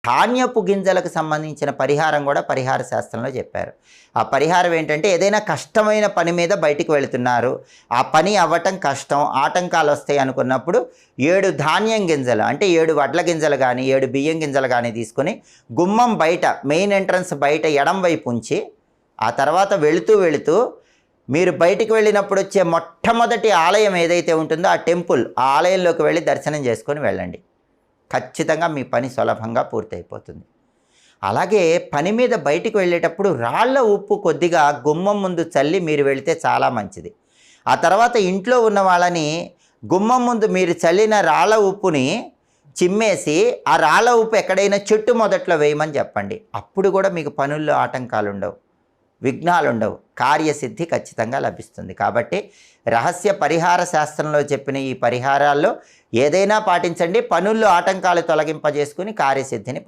ధాన్యపు గింజలకు సంబంధించిన పరిహారం కూడా పరిహార శాస్త్రంలో చెప్పారు. ఆ పరిహారం ఏంటంటే, ఏదైనా కష్టమైన పని మీద బయటికి వెళుతున్నారు, ఆ పని అవ్వటం కష్టం, ఆటంకాలు వస్తాయి అనుకున్నప్పుడు 7 ధాన్యం గింజలు అంటే 7 వడ్ల గింజలు కానీ 7 బియ్యం గింజలు కానీ తీసుకొని గుమ్మం బయట మెయిన్ ఎంట్రన్స్ బయట ఎడం వైపు ఉంచి, ఆ తర్వాత వెళుతూ మీరు బయటికి వెళ్ళినప్పుడు వచ్చే మొట్టమొదటి ఆలయం ఏదైతే ఉంటుందో ఆ టెంపుల్, ఆ ఆలయంలోకి వెళ్ళి దర్శనం చేసుకొని వెళ్ళండి. ఖచ్చితంగా మీ పని సులభంగా పూర్తయిపోతుంది. అలాగే పని మీద బయటికి వెళ్ళేటప్పుడు రాళ్ల ఉప్పు కొద్దిగా గుమ్మం ముందు చల్లి మీరు వెళితే చాలా మంచిది. ఆ తర్వాత ఇంట్లో ఉన్న వాళ్ళని గుమ్మం ముందు మీరు చల్లిన రాళ్ల ఉప్పుని చిమ్మేసి ఆ రాళ్ల ఉప్పు ఎక్కడైనా చెట్టు మొదట్లో వేయమని చెప్పండి. అప్పుడు కూడా మీకు పనుల్లో ఆటంకాలు ఉండవు, విఘ్నాలు ఉండవు, కార్యసిద్ధి ఖచ్చితంగా లభిస్తుంది. కాబట్టి రహస్య పరిహార శాస్త్రంలో చెప్పిన ఈ పరిహారాల్లో ఏదైనా పాటించండి, పనుల్లో ఆటంకాలు తొలగింపజేసుకుని కార్యసిద్ధిని పొందండి.